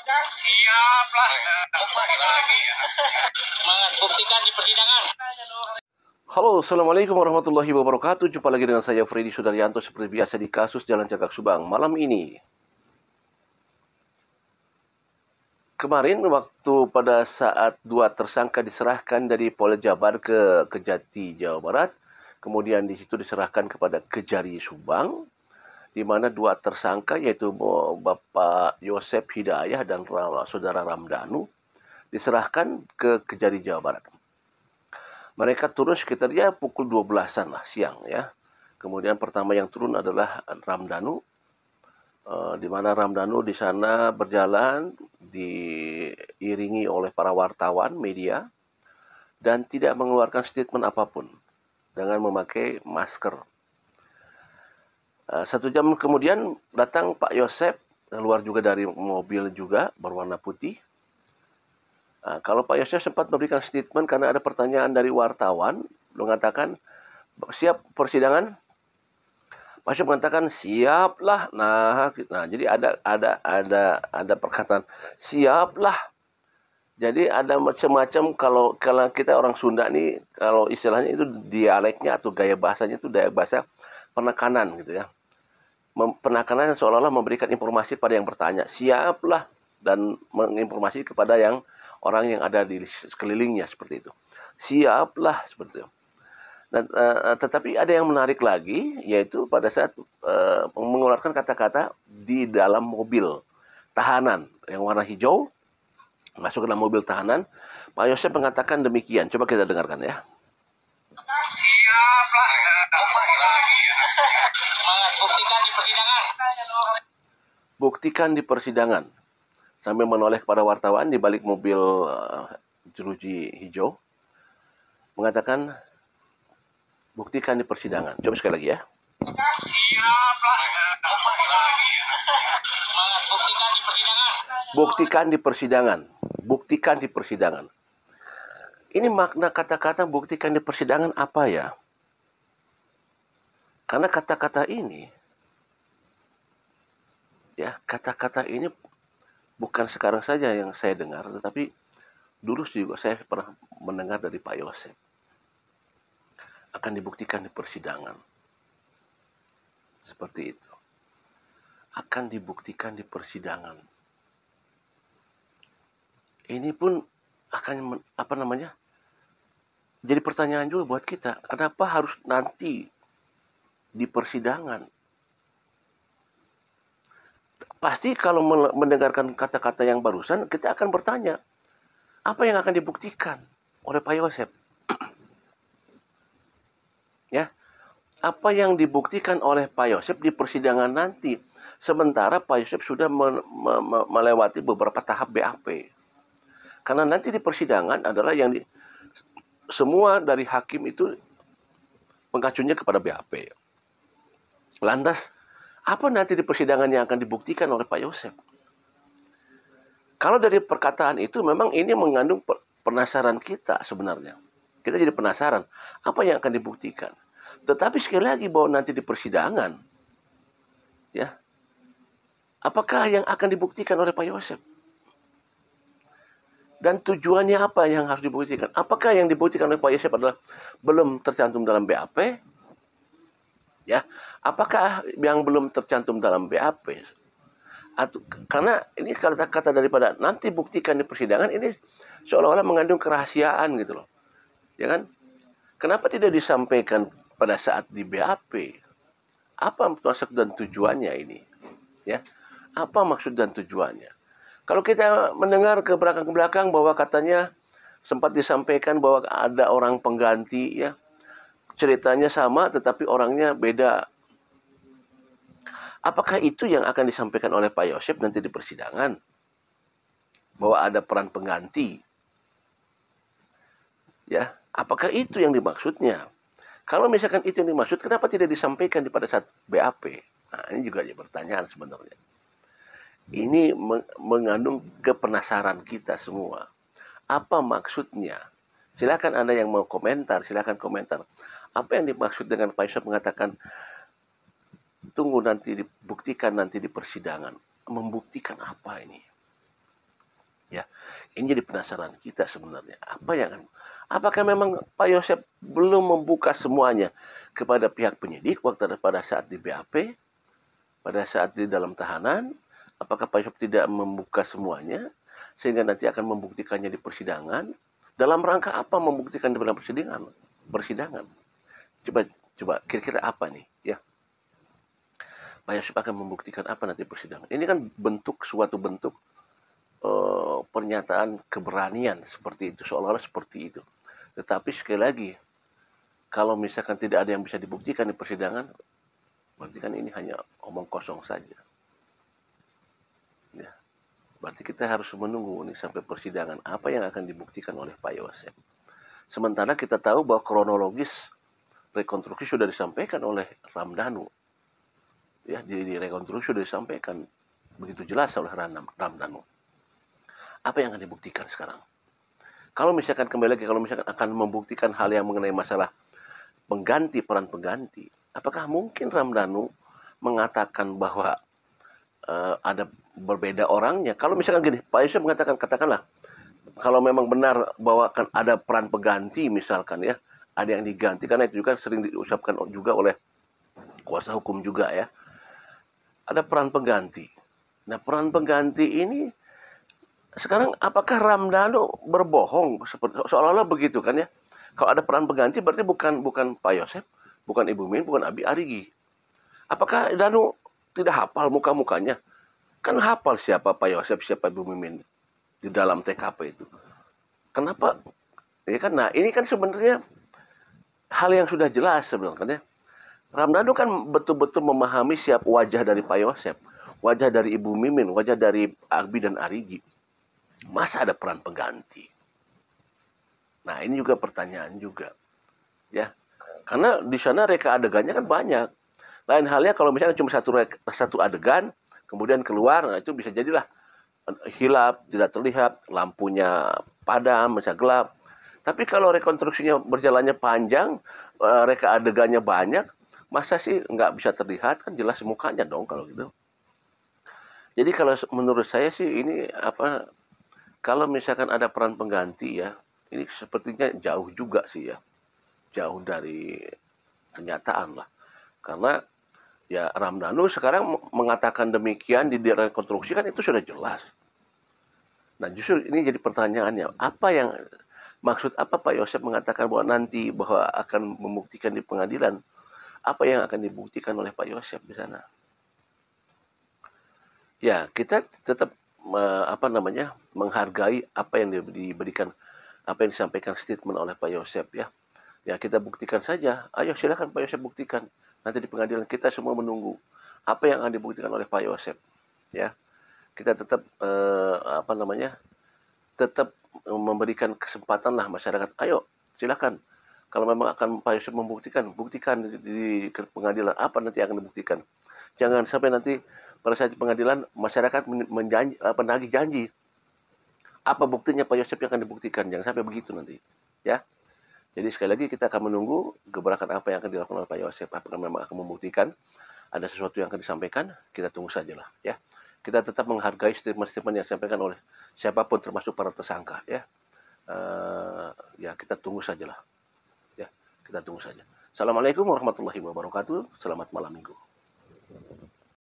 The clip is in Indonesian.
Siap lah. Gimana lagi ya? Semangat, buktikan di persidangan. Halo, Assalamualaikum warahmatullahi wabarakatuh. Jumpa lagi dengan saya, Freddy Sudaryanto, seperti biasa di kasus Jalan Cagak Subang. Malam ini, kemarin waktu pada saat dua tersangka diserahkan dari Polda Jabar ke Kejati, Jawa Barat, kemudian di situ diserahkan kepada Kejari Subang, di mana dua tersangka yaitu Bapak Yosep Hidayah dan Saudara Ramdhanu diserahkan ke Kejari, Jawa Barat. Mereka turun sekitar pukul 12-an lah siang ya. Kemudian pertama yang turun adalah Ramdhanu, di mana Ramdhanu di sana berjalan diiringi oleh para wartawan media dan tidak mengeluarkan statement apapun dengan memakai masker. 1 jam kemudian datang Pak Yosep, keluar juga dari mobil juga berwarna putih. Kalau Pak Yosef sempat memberikan statement karena ada pertanyaan dari wartawan, mengatakan siap persidangan. Pak Yosef mengatakan siaplah. Nah, jadi ada perkataan siaplah. Jadi ada macam-macam kalau kita orang Sunda nih, kalau istilahnya itu dialeknya atau gaya bahasanya itu gaya bahasa penekanan gitu ya. Penekanan seolah-olah memberikan informasi pada yang bertanya, siaplah, dan menginformasi kepada orang yang ada di sekelilingnya seperti itu. Siaplah seperti itu. Dan, tetapi ada yang menarik lagi, yaitu pada saat mengeluarkan kata-kata di dalam mobil tahanan yang warna hijau, masuk ke dalam mobil tahanan, Pak Yosef mengatakan demikian. Coba kita dengarkan ya. Siaplah. Gimana lagi ya? Semangat, buktikan di persidangan. Buktikan di persidangan. Sambil menoleh kepada wartawan di balik mobil jeruji hijau, mengatakan buktikan di persidangan. Coba sekali lagi ya. Siaplah. Gimana lagi ya? Semangat, buktikan di persidangan. Buktikan di persidangan. Buktikan di persidangan. Ini makna kata-kata buktikan di persidangan apa ya? Karena kata-kata ini, bukan sekarang saja yang saya dengar, tetapi dulu juga saya pernah mendengar dari Pak Yosep. Akan dibuktikan di persidangan. Seperti itu. Akan dibuktikan di persidangan. Ini pun akan jadi pertanyaan juga buat kita. Kenapa harus nanti di persidangan? Pasti kalau mendengarkan kata-kata yang barusan, kita akan bertanya, apa yang akan dibuktikan oleh Pak Yosep? Ya, apa yang dibuktikan oleh Pak Yosep di persidangan nanti? Sementara Pak Yosep sudah melewati beberapa tahap BAP. Karena nanti di persidangan adalah semua dari hakim itu mengacunya kepada BAP. Lantas, apa nanti di persidangan yang akan dibuktikan oleh Pak Yosep? Kalau dari perkataan itu memang ini mengandung penasaran kita sebenarnya. Kita jadi penasaran, apa yang akan dibuktikan? Tetapi sekali lagi bahwa nanti di persidangan, ya, apakah yang akan dibuktikan oleh Pak Yosep? Dan tujuannya apa yang harus dibuktikan? Apakah yang dibuktikan oleh Pak Yosep adalah belum tercantum dalam BAP? Ya, apakah yang belum tercantum dalam BAP? Karena ini kata-kata daripada nanti buktikan di persidangan ini seolah-olah mengandung kerahasiaan gitu loh. Ya kan? Kenapa tidak disampaikan pada saat di BAP? Apa maksud dan tujuannya ini? Ya. Apa maksud dan tujuannya? Kalau kita mendengar ke belakang-belakang bahwa katanya sempat disampaikan bahwa ada orang pengganti ya. Ceritanya sama tetapi orangnya beda. Apakah itu yang akan disampaikan oleh Pak Yosep nanti di persidangan? Bahwa ada peran pengganti. Ya, apakah itu yang dimaksudnya? Kalau misalkan itu yang dimaksud, kenapa tidak disampaikan pada saat BAP? Nah, ini juga jadi pertanyaan sebenarnya. Ini mengandung kepenasaran kita semua. Apa maksudnya? Silakan Anda yang mau komentar, silakan komentar. Apa yang dimaksud dengan Pak Yosep mengatakan tunggu nanti dibuktikan nanti di persidangan. Membuktikan apa ini? Ini jadi penasaran kita sebenarnya. Apakah memang Pak Yosef belum membuka semuanya kepada pihak penyidik pada saat di BAP, pada saat di dalam tahanan? Apakah Pak Yosef tidak membuka semuanya sehingga nanti akan membuktikannya di persidangan? Dalam rangka apa membuktikan di dalam persidangan? Coba kira-kira apa nih ya? Pak Yosef akan membuktikan apa nanti persidangan? Ini kan suatu bentuk pernyataan keberanian seperti itu, seolah-olah seperti itu. Tetapi sekali lagi, kalau misalkan tidak ada yang bisa dibuktikan di persidangan, berarti kan ini hanya omong kosong saja. Ya, berarti kita harus menunggu nih sampai persidangan apa yang akan dibuktikan oleh Pak Yosef. Sementara kita tahu bahwa kronologis rekonstruksi sudah disampaikan oleh Ramdhanu. Ya, di rekonstruksi sudah disampaikan begitu jelas oleh Ramdhanu. Apa yang akan dibuktikan sekarang? Kalau misalkan akan membuktikan hal yang mengenai masalah peran pengganti, apakah mungkin Ramdhanu mengatakan bahwa ada berbeda orangnya? Kalau misalkan gini, Pak Yosef mengatakan, katakanlah, kalau memang benar bahwa akan ada peran pengganti misalkan ya, ada yang diganti, karena itu juga sering diucapkan juga oleh kuasa hukum juga ya, ada peran pengganti. Nah, peran pengganti ini sekarang apakah Ramdhanu berbohong seolah-olah begitu kan ya? Kalau ada peran pengganti berarti bukan Pak Yosef, bukan Ibu Min, bukan Abi Arigi. Apakah Danu tidak hafal muka-mukanya? Kan hafal siapa Pak Yosef, siapa Ibu Mimin di dalam TKP itu. Kenapa? Ya kan, nah ini kan sebenarnya hal yang sudah jelas sebenarnya. Ramdhanu kan betul-betul memahami wajah dari Pak Yosef, wajah dari Ibu Mimin, wajah dari Abi dan Arigi. Masa ada peran pengganti? Nah, ini juga pertanyaan juga. Ya. Karena di sana reka adegannya kan banyak. Lain halnya kalau misalnya cuma satu adegan, kemudian keluar, nah itu bisa jadilah hilap, tidak terlihat, lampunya padam, bisa gelap. Tapi kalau rekonstruksinya berjalannya panjang, reka adegannya banyak, masa sih nggak bisa terlihat? Kan jelas mukanya dong kalau gitu. Jadi kalau menurut saya sih ini kalau misalkan ada peran pengganti ya, ini sepertinya jauh juga sih ya. Jauh dari kenyataan lah. Karena ya Ramdhanu sekarang mengatakan demikian di rekonstruksi kan itu sudah jelas. Nah justru ini jadi pertanyaannya, maksud apa Pak Yosef mengatakan bahwa nanti akan membuktikan di pengadilan? Apa yang akan dibuktikan oleh Pak Yosef di sana? Ya, kita tetap menghargai apa yang diberikan, apa yang disampaikan statement oleh Pak Yosef ya. Ya kita buktikan saja. Ayo silakan Pak Yosef buktikan. Nanti di pengadilan kita semua menunggu apa yang akan dibuktikan oleh Pak Yosef. Ya, kita tetap tetap memberikan kesempatan lah masyarakat. Ayo silakan. Kalau memang akan Pak Yosef buktikan di pengadilan apa nanti akan dibuktikan. Jangan sampai nanti pada saat di pengadilan masyarakat menagih janji. Apa buktinya Pak Yosef yang akan dibuktikan? Jangan sampai begitu nanti. Ya. Jadi sekali lagi kita akan menunggu gebrakan apa yang akan dilakukan oleh Pak Yosef. Apakah memang akan membuktikan ada sesuatu yang akan disampaikan? Kita tunggu sajalah. Ya. Kita tetap menghargai statement-statement yang disampaikan oleh siapapun termasuk para tersangka. Ya. Ya kita tunggu sajalah. Ya. Kita tunggu saja. Assalamualaikum warahmatullahi wabarakatuh. Selamat malam minggu.